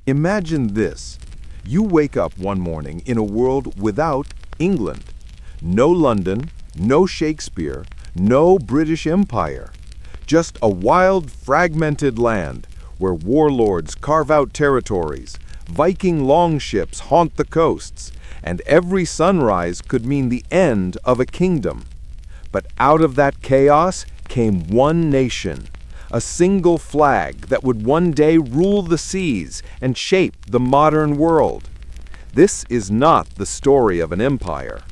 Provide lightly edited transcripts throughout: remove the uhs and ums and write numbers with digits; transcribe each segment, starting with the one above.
Imagine this. You wake up one morning in a world without England. No London, no Shakespeare, no British Empire. Just a wild, fragmented land where warlords carve out territories, Viking longships haunt the coasts, and every sunrise could mean the end of a kingdom. But out of that chaos came one nation, a single flag that would one day rule the seas and shape the modern world. This is not the story of an empire.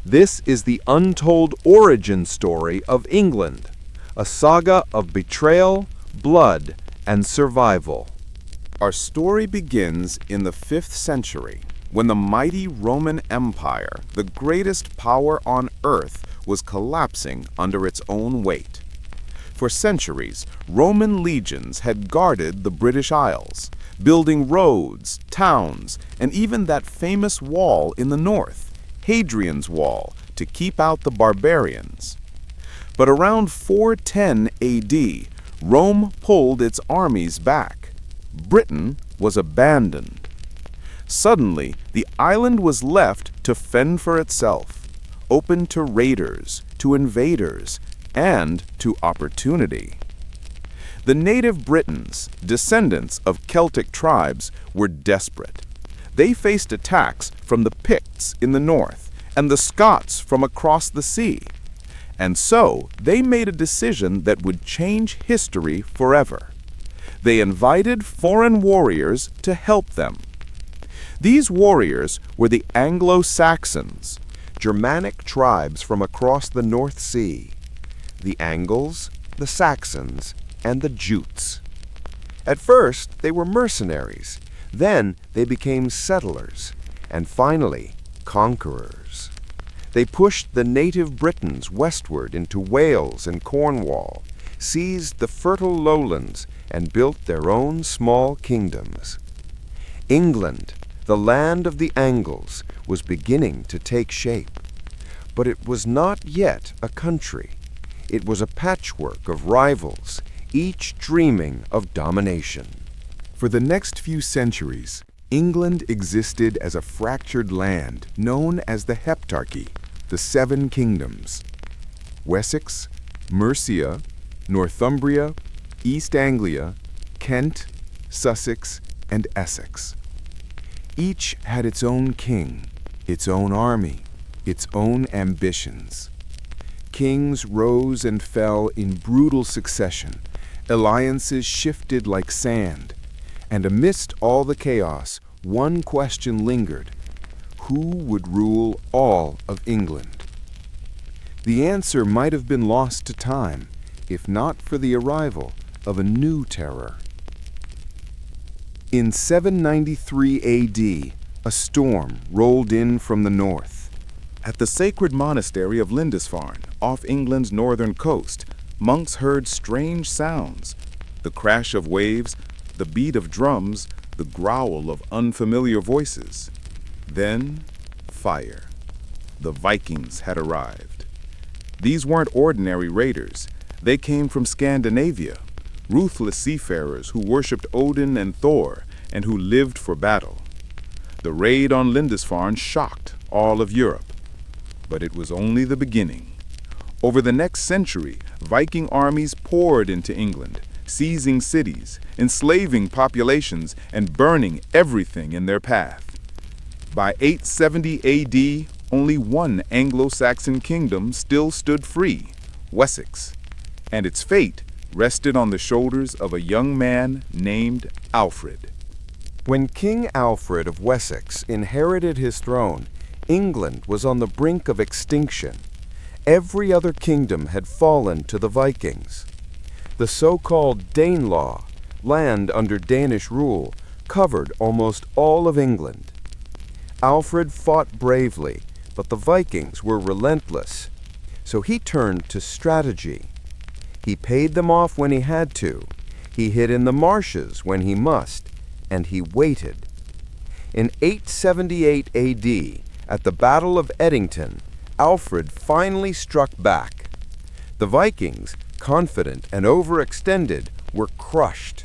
This is the untold origin story of England, a saga of betrayal, blood, and survival. Our story begins in the 5th century, when the mighty Roman Empire, the greatest power on earth, was collapsing under its own weight. For centuries, Roman legions had guarded the British Isles, building roads, towns, and even that famous wall in the north, Hadrian's Wall, to keep out the barbarians. But around 410 AD, Rome pulled its armies back. Britain was abandoned. Suddenly, the island was left to fend for itself, open to raiders, to invaders, and to opportunity. The native Britons, descendants of Celtic tribes, were desperate. They faced attacks from the Picts in the north and the Scots from across the sea. And so they made a decision that would change history forever. They invited foreign warriors to help them. These warriors were the Anglo-Saxons, Germanic tribes from across the North Sea, the Angles, the Saxons, and the Jutes. At first, they were mercenaries. Then they became settlers, and finally, conquerors. They pushed the native Britons westward into Wales and Cornwall, seized the fertile lowlands, and built their own small kingdoms. England, the land of the Angles, was beginning to take shape. But it was not yet a country. It was a patchwork of rivals, each dreaming of domination. For the next few centuries, England existed as a fractured land known as the Heptarchy, the Seven Kingdoms. Wessex, Mercia, Northumbria, East Anglia, Kent, Sussex, and Essex. Each had its own king, its own army, its own ambitions. Kings rose and fell in brutal succession, alliances shifted like sand, and amidst all the chaos, one question lingered: who would rule all of England? The answer might have been lost to time, if not for the arrival of a new terror. In 793 AD, a storm rolled in from the north. At the sacred monastery of Lindisfarne, off England's northern coast, monks heard strange sounds: the crash of waves, the beat of drums, the growl of unfamiliar voices. Then, fire. The Vikings had arrived. These weren't ordinary raiders. They came from Scandinavia, ruthless seafarers who worshipped Odin and Thor and who lived for battle. The raid on Lindisfarne shocked all of Europe. But it was only the beginning. Over the next century, Viking armies poured into England, seizing cities, enslaving populations, and burning everything in their path. By 870 AD, only one Anglo-Saxon kingdom still stood free, Wessex, and its fate rested on the shoulders of a young man named Alfred. When King Alfred of Wessex inherited his throne, England was on the brink of extinction. Every other kingdom had fallen to the Vikings. The so-called Danelaw, land under Danish rule, covered almost all of England. Alfred fought bravely, but the Vikings were relentless. So he turned to strategy. He paid them off when he had to. He hid in the marshes when he must, and he waited. In 878 AD, at the Battle of Edington, Alfred finally struck back. The Vikings, confident and overextended, were crushed.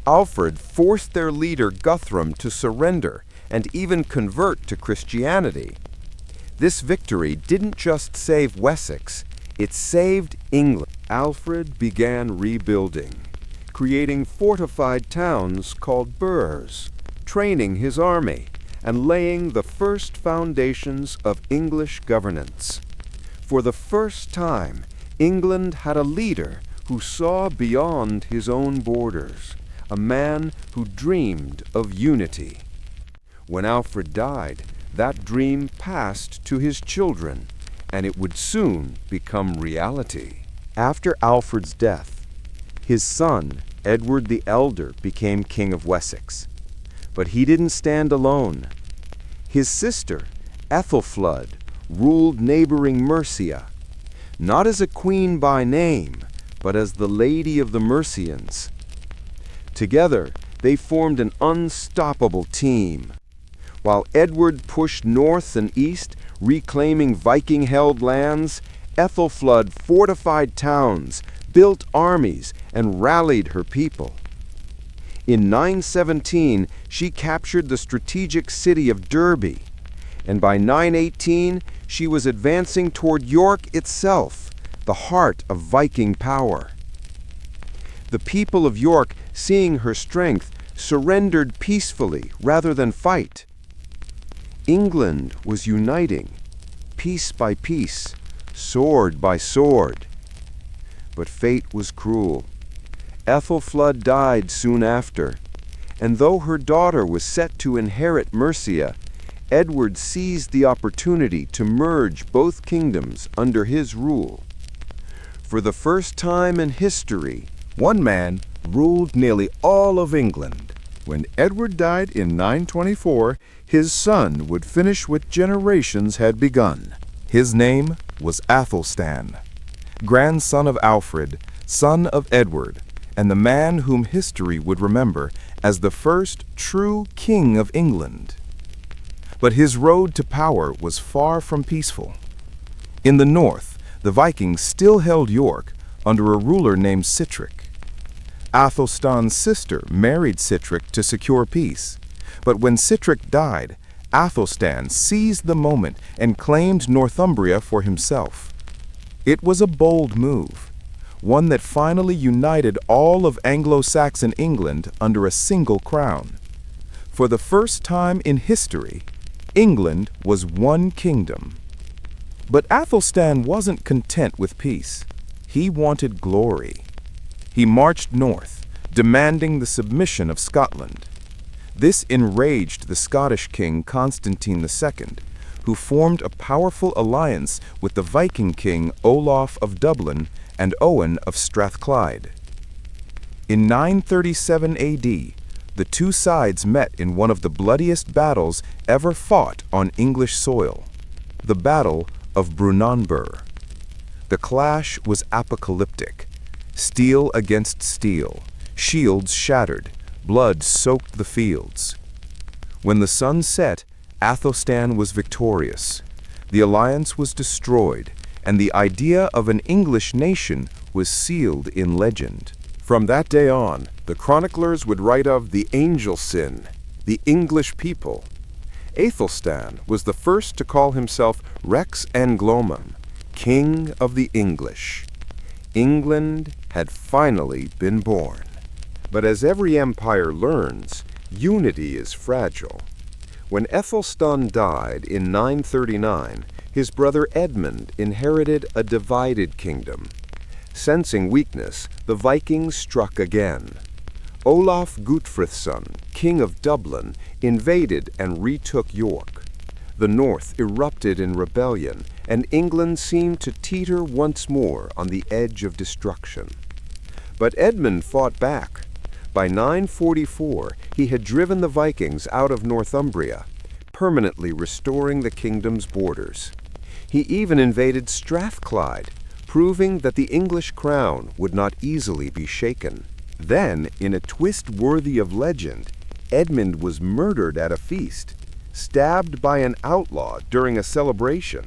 Alfred forced their leader Guthrum to surrender and even convert to Christianity. This victory didn't just save Wessex, it saved England. Alfred began rebuilding, creating fortified towns called burhs, training his army, and laying the first foundations of English governance. For the first time, England had a leader who saw beyond his own borders, a man who dreamed of unity. When Alfred died, that dream passed to his children, and it would soon become reality. After Alfred's death, his son, Edward the Elder, became King of Wessex. But he didn't stand alone. His sister, Ethelfled, ruled neighboring Mercia, not as a queen by name, but as the Lady of the Mercians. Together, they formed an unstoppable team. While Edward pushed north and east, reclaiming Viking-held lands, Ethelfled fortified towns, built armies, and rallied her people. In 917, she captured the strategic city of Derby, and by 918, she was advancing toward York itself, the heart of Viking power. The people of York, seeing her strength, surrendered peacefully rather than fight. England was uniting, piece by piece, sword by sword. But fate was cruel. Ethelfled died soon after, and though her daughter was set to inherit Mercia, Edward seized the opportunity to merge both kingdoms under his rule. For the first time in history, One man ruled nearly all of England. When Edward died in 924, his son would finish what generations had begun. His name was Athelstan, grandson of Alfred, son of Edward, and the man whom history would remember as the first true king of England. But his road to power was far from peaceful. In the north, the Vikings still held York under a ruler named Sitrick. Athelstan's sister married Sitrick to secure peace, but when Sitrick died, Athelstan seized the moment and claimed Northumbria for himself. It was a bold move, one that finally united all of Anglo-Saxon England under a single crown. For the first time in history, England was one kingdom. But Athelstan wasn't content with peace. He wanted glory. He marched north, demanding the submission of Scotland. This enraged the Scottish king Constantine II, who formed a powerful alliance with the Viking king Olaf of Dublin and Owen of Strathclyde. In 937 AD, the two sides met in one of the bloodiest battles ever fought on English soil, the Battle of Brunanburh. The clash was apocalyptic. Steel against steel, shields shattered, blood soaked the fields. When the sun set, Athelstan was victorious. The alliance was destroyed, and the idea of an English nation was sealed in legend. From that day on, the chroniclers would write of the angel sin, the English people. Athelstan was the first to call himself Rex Anglomum, King of the English. England had finally been born. But as every empire learns, unity is fragile. When Ethelstan died in 939, his brother Edmund inherited a divided kingdom. Sensing weakness, the Vikings struck again. Olaf Gutfrithson, king of Dublin, invaded and retook York. The north erupted in rebellion, and England seemed to teeter once more on the edge of destruction. But Edmund fought back. By 944, he had driven the Vikings out of Northumbria, permanently restoring the kingdom's borders. He even invaded Strathclyde, proving that the English crown would not easily be shaken. Then, in a twist worthy of legend, Edmund was murdered at a feast, stabbed by an outlaw during a celebration.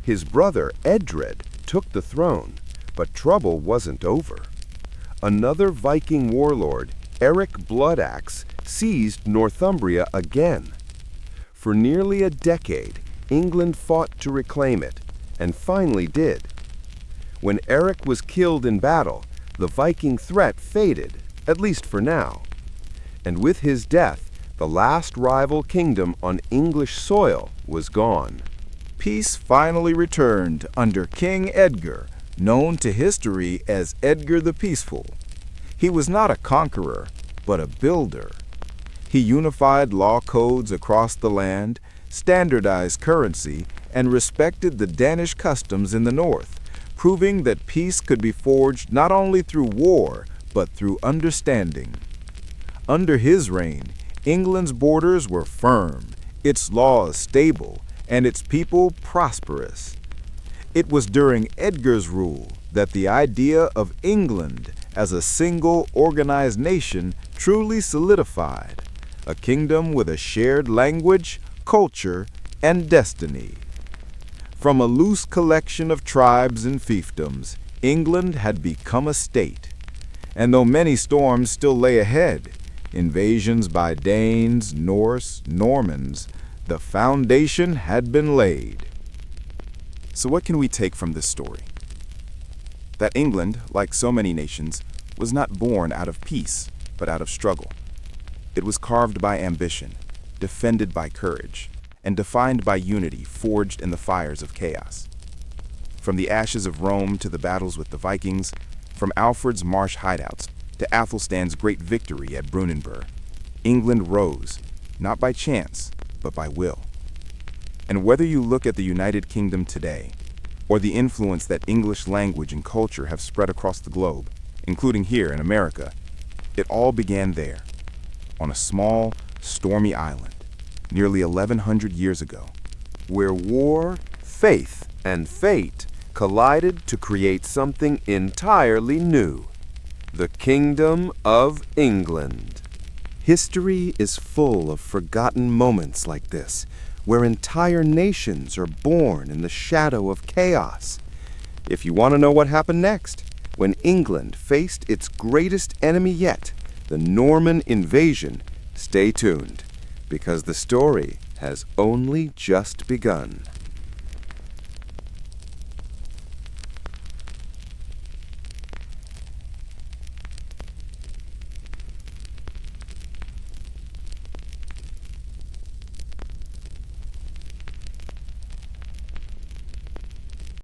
His brother Edred took the throne, but trouble wasn't over. Another Viking warlord, Eric Bloodaxe seized Northumbria again. For nearly a decade, England fought to reclaim it, and finally did. When Eric was killed in battle, the Viking threat faded, at least for now. And with his death, the last rival kingdom on English soil was gone. Peace finally returned under King Edgar, known to history as Edgar the Peaceful. He was not a conqueror, but a builder. He unified law codes across the land, standardized currency, and respected the Danish customs in the north, proving that peace could be forged not only through war, but through understanding. Under his reign, England's borders were firm, its laws stable, and its people prosperous. It was during Edgar's rule that the idea of England as a single organized nation truly solidified, a kingdom with a shared language, culture, and destiny. From a loose collection of tribes and fiefdoms, England had become a state. And though many storms still lay ahead, invasions by Danes, Norse, Normans, the foundation had been laid. So what can we take from this story? That England, like so many nations, was not born out of peace, but out of struggle. It was carved by ambition, defended by courage, and defined by unity forged in the fires of chaos. From the ashes of Rome to the battles with the Vikings, from Alfred's marsh hideouts to Athelstan's great victory at Brunanburh, England rose, not by chance, but by will. And whether you look at the United Kingdom today, or the influence that English language and culture have spread across the globe, including here in America, it all began there, on a small, stormy island, nearly 1,100 years ago, Where war, faith, and fate collided to create something entirely new. The Kingdom of England. History is full of forgotten moments like this, where entire nations are born in the shadow of chaos. If you want to know what happened next, when England faced its greatest enemy yet, the Norman invasion, stay tuned, because the story has only just begun.